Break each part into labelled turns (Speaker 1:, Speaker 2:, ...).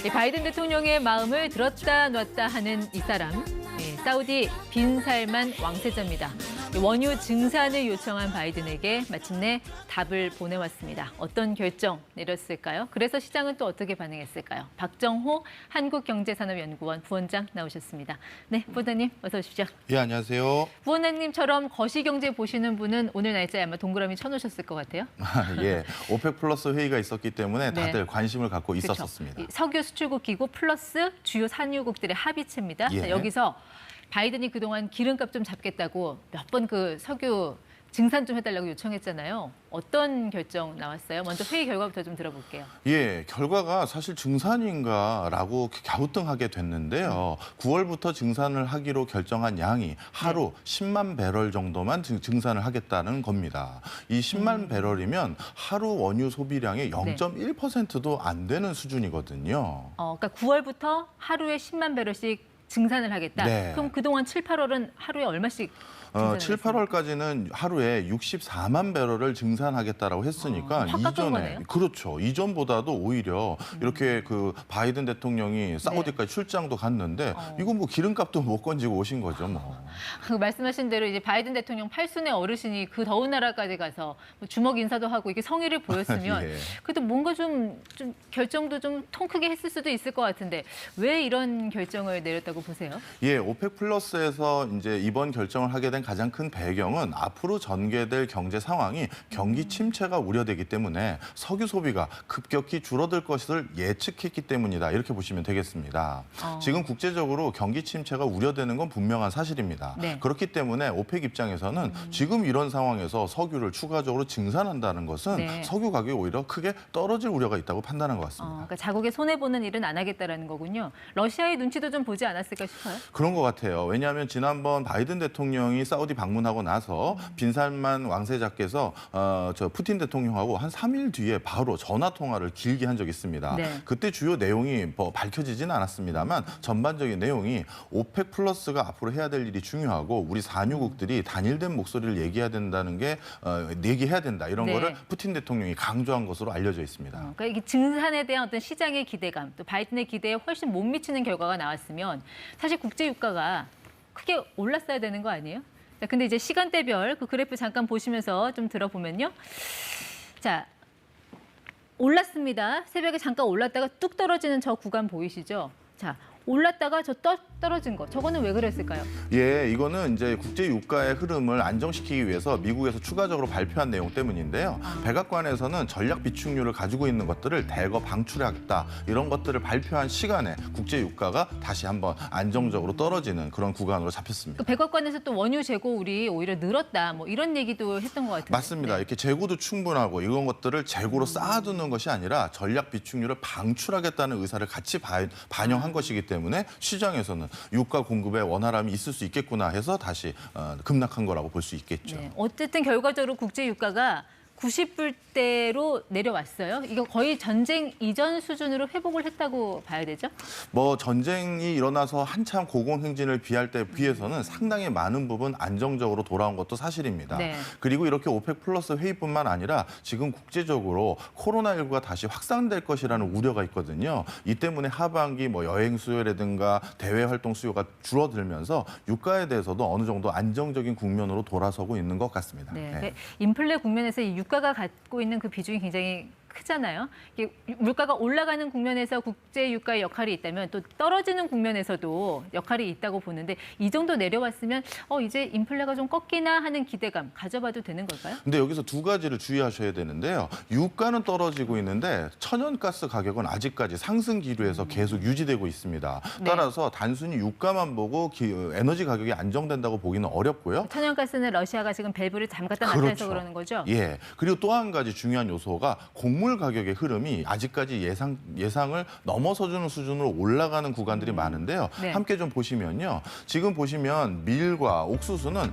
Speaker 1: 이 바이든 대통령의 마음을 들었다 놨다 하는 이 사람, 사우디 빈 살만 왕세자입니다. 원유 증산을 요청한 바이든에게 마침내 답을 보내왔습니다. 어떤 결정 내렸을까요? 그래서 시장은 또 어떻게 반응했을까요? 박정호 한국경제산업연구원 부원장 나오셨습니다. 네, 부원장님 어서 오십시오.
Speaker 2: 예, 안녕하세요.
Speaker 1: 부원장님처럼 거시경제 보시는 분은 오늘 날짜에 아마 동그라미 쳐놓으셨을 것 같아요.
Speaker 2: 예, 오펙 플러스 회의가 있었기 때문에 다들
Speaker 1: 네.
Speaker 2: 관심을 갖고
Speaker 1: 그렇죠.
Speaker 2: 있었습니다.
Speaker 1: 석유 수출국 기구 플러스 주요 산유국들의 합의체입니다.
Speaker 2: 예.
Speaker 1: 자, 여기서 바이든이 그동안 기름값 좀 잡겠다고 몇 번 그 석유 증산 좀 해달라고 요청했잖아요. 어떤 결정 나왔어요? 먼저 회의 결과부터 좀 들어볼게요.
Speaker 2: 예, 결과가 사실 증산인가라고 갸우뚱하게 됐는데요. 9월부터 증산을 하기로 결정한 양이 하루 10만 배럴 정도만 증산을 하겠다는 겁니다. 이 10만 배럴이면 하루 원유 소비량의 0.1%도 안 되는 수준이거든요.
Speaker 1: 그러니까 9월부터 하루에 10만 배럴씩 증산을 하겠다.
Speaker 2: 네.
Speaker 1: 그럼 그동안 7, 8월은 하루에 얼마씩
Speaker 2: 7, 8월까지는 하루에 64만 배럴을 증산하겠다라고 했으니까
Speaker 1: 확 깎은 거네요.
Speaker 2: 그렇죠. 이전보다도 오히려 이렇게 그 바이든 대통령이 사우디까지 출장도 갔는데 이건 뭐 기름값도 못 건지고 오신 거죠, 뭐.
Speaker 1: 그 말씀하신 대로 이제 바이든 대통령 8순의 어르신이 그 더운 나라까지 가서 뭐 주먹 인사도 하고 이렇게 성의를 보였으면
Speaker 2: 예.
Speaker 1: 그래도 뭔가 좀 결정도 좀 통 크게 했을 수도 있을 것 같은데 왜 이런 결정을 내렸다고 보세요?
Speaker 2: 예, 오펙 플러스에서 이제 이번 결정을 하게 된 가장 큰 배경은 앞으로 전개될 경제 상황이 경기 침체가 우려되기 때문에 석유 소비가 급격히 줄어들 것을 예측했기 때문이다. 이렇게 보시면 되겠습니다. 지금 국제적으로 경기 침체가 우려되는 건 분명한 사실입니다.
Speaker 1: 네.
Speaker 2: 그렇기 때문에 오펙 입장에서는 지금 이런 상황에서 석유를 추가적으로 증산한다는 것은 석유 가격이 오히려 크게 떨어질 우려가 있다고 판단한 것 같습니다.
Speaker 1: 그러니까 자국에 손해보는 일은 안 하겠다라는 거군요. 러시아의 눈치도 좀 보지 않았을까 싶어요.
Speaker 2: 그런 것 같아요. 왜냐하면 지난번 바이든 대통령이 사우디 방문하고 나서 빈살만 왕세자께서 저 푸틴 대통령하고 한 3일 뒤에 바로 전화 통화를 길게 한 적이 있습니다.
Speaker 1: 네.
Speaker 2: 그때 주요 내용이 뭐 밝혀지지는 않았습니다만 전반적인 내용이 오펙 플러스가 앞으로 해야 될 일이 중요하고 우리 산유국들이 단일된 목소리를 얘기해야 된다는 게 얘기해야 된다 이런 거를 푸틴 대통령이 강조한 것으로 알려져 있습니다.
Speaker 1: 그러니까 이게 증산에 대한 어떤 시장의 기대감, 또 바이든의 기대에 훨씬 못 미치는 결과가 나왔으면 사실 국제 유가가 크게 올랐어야 되는 거 아니에요? 자, 근데 이제 시간대별 그 그래프 잠깐 보시면서 좀 들어보면요. 자, 올랐습니다. 새벽에 잠깐 올랐다가 뚝 떨어지는 저 구간 보이시죠? 자, 올랐다가 저 떨어진 거. 저거는 왜 그랬을까요?
Speaker 2: 예, 이거는 이제 국제 유가의 흐름을 안정시키기 위해서 미국에서 추가적으로 발표한 내용 때문인데요. 백악관에서는 전략 비축률을 가지고 있는 것들을 대거 방출하겠다. 이런 것들을 발표한 시간에 국제 유가가 다시 한번 안정적으로 떨어지는 그런 구간으로 잡혔습니다.
Speaker 1: 그 백악관에서 또 원유 재고율이 오히려 늘었다. 뭐 이런 얘기도 했던 것 같아요.
Speaker 2: 맞습니다. 이렇게 재고도 충분하고 이런 것들을 재고로 쌓아두는 것이 아니라 전략 비축률을 방출하겠다는 의사를 같이 반영한 것이기 때문에 시장에서는 유가 공급에 원활함이 있을 수 있겠구나 해서 다시 급락한 거라고 볼 수 있겠죠.
Speaker 1: 네, 어쨌든 결과적으로 국제 유가가 90불대로 내려왔어요. 이거 거의 전쟁 이전 수준으로 회복을 했다고 봐야 되죠?
Speaker 2: 뭐 전쟁이 일어나서 한참 고공행진을 비할 때에 비해서는 상당히 많은 부분 안정적으로 돌아온 것도 사실입니다.
Speaker 1: 네.
Speaker 2: 그리고 이렇게 오펙 플러스 회의뿐만 아니라 지금 국제적으로 코로나19가 다시 확산될 것이라는 우려가 있거든요. 이 때문에 하반기 뭐 여행 수요라든가 대외 활동 수요가 줄어들면서 유가에 대해서도 어느 정도 안정적인 국면으로 돌아서고 있는 것 같습니다.
Speaker 1: 네.
Speaker 2: 네.
Speaker 1: 인플레 국면에서 이 유가가 갖고 있는 그 비중이 굉장히 크잖아요. 이게 물가가 올라가는 국면에서 국제 유가의 역할이 있다면 또 떨어지는 국면에서도 역할이 있다고 보는데 이 정도 내려왔으면 이제 인플레가 좀 꺾이나 하는 기대감 가져봐도 되는 걸까요?
Speaker 2: 근데 여기서 두 가지를 주의하셔야 되는데요. 유가는 떨어지고 있는데 천연가스 가격은 아직까지 상승 기류에서 계속 유지되고 있습니다. 따라서 단순히 유가만 보고 에너지 가격이 안정된다고 보기는 어렵고요.
Speaker 1: 천연가스는 러시아가 지금 밸브를 잠갔다 놨다 해서 그러는 거죠?
Speaker 2: 예. 그리고 또 한 가지 중요한 요소가 곡물 가격의 흐름이 아직까지 예상을 넘어서주는 수준으로 올라가는 구간들이 많은데요. 함께 좀 보시면요. 지금 보시면 밀과 옥수수는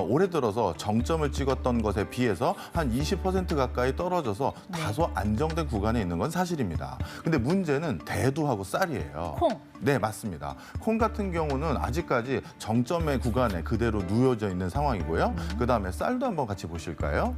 Speaker 2: 올해 들어서 정점을 찍었던 것에 비해서 한 20% 가까이 떨어져서 다소 안정된 구간에 있는 건 사실입니다. 근데 문제는 대두하고 쌀이에요.
Speaker 1: 콩.
Speaker 2: 네, 맞습니다. 콩 같은 경우는 아직까지 정점의 구간에 그대로 누워져 있는 상황이고요. 그다음에 쌀도 한번 같이 보실까요?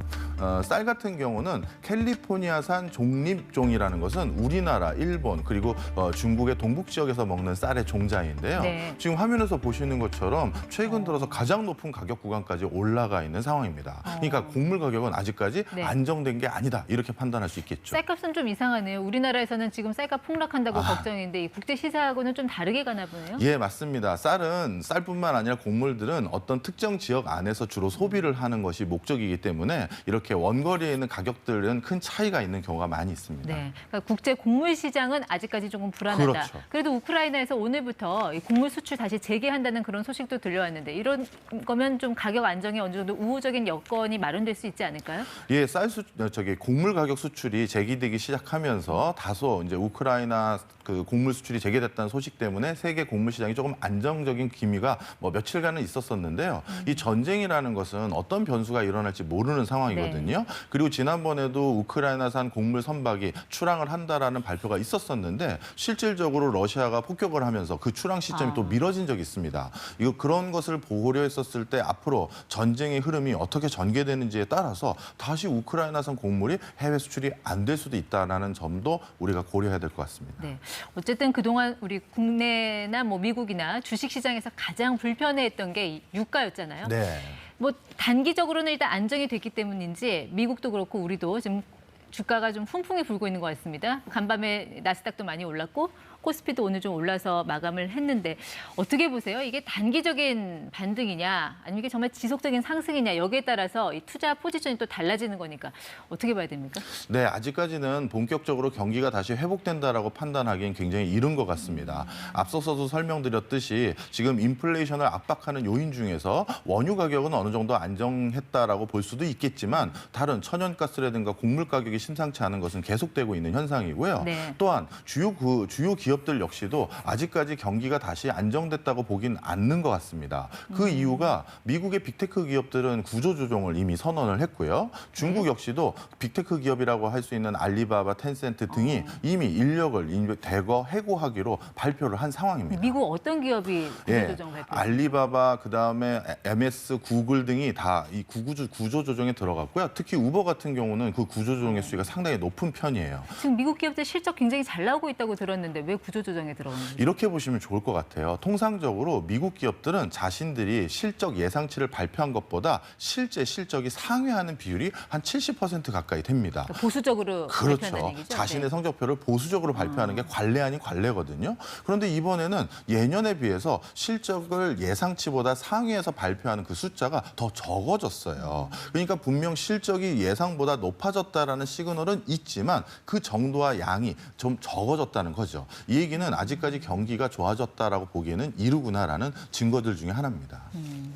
Speaker 2: 쌀 같은 경우는 캘리포니아산 북한 종립종이라는 것은 우리나라, 일본 그리고 중국의 동북 지역에서 먹는 쌀의 종자인데요.
Speaker 1: 네.
Speaker 2: 지금 화면에서 보시는 것처럼 최근 들어서 가장 높은 가격 구간까지 올라가 있는 상황입니다. 그러니까 곡물 가격은 아직까지
Speaker 1: 네.
Speaker 2: 안정된 게 아니다 이렇게 판단할 수 있겠죠.
Speaker 1: 쌀값은 좀 이상하네요. 우리나라에서는 지금 쌀값 폭락한다고 걱정인데 이 국제 시세하고는 좀 다르게 가나 보네요.
Speaker 2: 예, 맞습니다. 쌀뿐만 아니라 곡물들은 어떤 특정 지역 안에서 주로 소비를 하는 것이 목적이기 때문에 이렇게 원거리에 있는 가격들은 큰 차이가 있는 경우가 많이 있습니다.
Speaker 1: 네, 그러니까 국제 곡물 시장은 아직까지 조금 불안하다.
Speaker 2: 그렇죠.
Speaker 1: 그래도 우크라이나에서 오늘부터 이 곡물 수출 다시 재개한다는 그런 소식도 들려왔는데 이런 거면 좀 가격 안정에 어느 정도 우호적인 여건이 마련될 수 있지 않을까요?
Speaker 2: 예, 곡물 가격 수출이 재개되기 시작하면서 다소 이제 우크라이나 그 곡물 수출이 재개됐다는 소식 때문에 세계 곡물 시장이 조금 안정적인 기미가 며칠간은 있었었는데요. 이 전쟁이라는 것은 어떤 변수가 일어날지 모르는 상황이거든요. 그리고 지난번에도 우크라이나산 곡물 선박이 출항을 한다라는 발표가 있었었는데 실질적으로 러시아가 폭격을 하면서 그 출항 시점이 또 미뤄진 적이 있습니다. 그런 것을 고려했었을 때 앞으로 전쟁의 흐름이 어떻게 전개되는지에 따라서 다시 우크라이나산 곡물이 해외 수출이 안 될 수도 있다는 점도 우리가 고려해야 될 것 같습니다.
Speaker 1: 네. 어쨌든 그동안 우리 국내나 뭐 미국이나 주식 시장에서 가장 불편해했던 게 이 유가였잖아요.
Speaker 2: 네.
Speaker 1: 뭐 단기적으로는 일단 안정이 됐기 때문인지 미국도 그렇고 우리도 지금 주가가 좀 훈풍이 불고 있는 것 같습니다. 간밤에 나스닥도 많이 올랐고 코스피도 오늘 좀 올라서 마감을 했는데 어떻게 보세요? 이게 단기적인 반등이냐 아니면 이게 정말 지속적인 상승이냐 여기에 따라서 이 투자 포지션이 또 달라지는 거니까 어떻게 봐야 됩니까?
Speaker 2: 네, 아직까지는 본격적으로 경기가 다시 회복된다라고 판단하기엔 굉장히 이른 것 같습니다. 앞서서도 설명드렸듯이 지금 인플레이션을 압박하는 요인 중에서 원유 가격은 어느 정도 안정했다라고 볼 수도 있겠지만 다른 천연가스라든가 곡물 가격이 심상치 않은 것은 계속되고 있는 현상이고요.
Speaker 1: 네.
Speaker 2: 또한 주요 기업들 역시도 아직까지 경기가 다시 안정됐다고 보긴 않는 것 같습니다. 그 이유가 미국의 빅테크 기업들은 구조조정을 이미 선언을 했고요. 중국 역시도 빅테크 기업이라고 할 수 있는 알리바바, 텐센트 등이 이미 인력을 대거 해고하기로 발표를 한 상황입니다.
Speaker 1: 미국 어떤 기업이 구조조정 발표?
Speaker 2: 알리바바, 그다음에 MS, 구글 등이 다 이 구조조정에 들어갔고요. 특히 우버 같은 경우는 그 구조조정의 수위가 상당히 높은 편이에요.
Speaker 1: 지금 미국 기업들 실적 굉장히 잘 나오고 있다고 들었는데 왜 구조조정에 들어가는지.
Speaker 2: 이렇게 보시면 좋을 것 같아요. 통상적으로 미국 기업들은 자신들이 실적 예상치를 발표한 것보다 실제 실적이 상회하는 비율이 한 70% 가까이 됩니다.
Speaker 1: 그러니까 보수적으로 발표한다는
Speaker 2: 그렇죠.
Speaker 1: 얘기죠?
Speaker 2: 자신의
Speaker 1: 네.
Speaker 2: 성적표를 보수적으로 발표하는 게 관례 아닌 관례거든요. 그런데 이번에는 예년에 비해서 실적을 예상치보다 상회해서 발표하는 그 숫자가 더 적어졌어요. 그러니까 분명 실적이 예상보다 높아졌다라는 시그널은 있지만 그 정도와 양이 좀 적어졌다는 거죠. 이 얘기는 아직까지 경기가 좋아졌다라고 보기에는 이르구나라는 증거들 중에 하나입니다.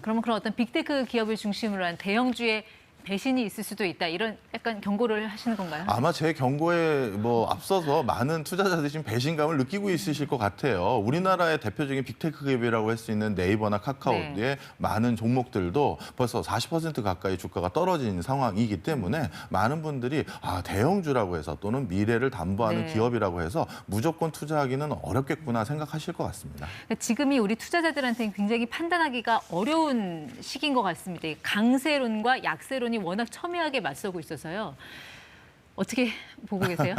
Speaker 1: 그러면 그런 어떤 빅테크 기업을 중심으로 한 대형주의 배신이 있을 수도 있다. 이런 약간 경고를 하시는 건가요?
Speaker 2: 아마 제 경고에 앞서서 많은 투자자들이 지금 배신감을 느끼고 있으실 것 같아요. 우리나라의 대표적인 빅테크 기업이라고 할 수 있는 네이버나 카카오의
Speaker 1: 네.
Speaker 2: 많은 종목들도 벌써 40% 가까이 주가가 떨어진 상황이기 때문에 많은 분들이 대형주라고 해서 또는 미래를 담보하는
Speaker 1: 네.
Speaker 2: 기업이라고 해서 무조건 투자하기는 어렵겠구나 생각하실 것 같습니다.
Speaker 1: 그러니까 지금이 우리 투자자들한테는 굉장히 판단하기가 어려운 시기인 것 같습니다. 이 강세론과 약세론이 워낙 첨예하게 맞서고 있어서요. 어떻게 보고 계세요?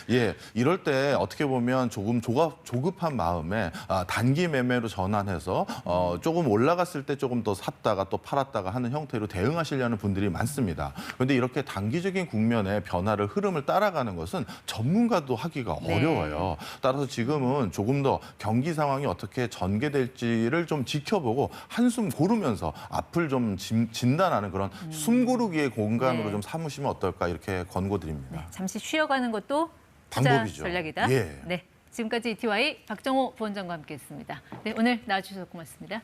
Speaker 2: 예, 이럴 때 어떻게 보면 조금 조급한 마음에 단기 매매로 전환해서 조금 올라갔을 때 조금 더 샀다가 또 팔았다가 하는 형태로 대응하시려는 분들이 많습니다. 그런데 이렇게 단기적인 국면의 변화를 흐름을 따라가는 것은 전문가도 하기가
Speaker 1: 네.
Speaker 2: 어려워요. 따라서 지금은 조금 더 경기 상황이 어떻게 전개될지를 좀 지켜보고 한숨 고르면서 앞을 좀 진단하는 그런 숨 고르기의 공간으로
Speaker 1: 네.
Speaker 2: 좀 삼으시면 어떨까 이렇게 권고드립니다.
Speaker 1: 네, 잠시 쉬어가는 것도 투자
Speaker 2: 방법이죠.
Speaker 1: 전략이다.
Speaker 2: 예.
Speaker 1: 네, 지금까지 ETY 박정호 부원장과 함께했습니다. 네, 오늘 나와주셔서 고맙습니다.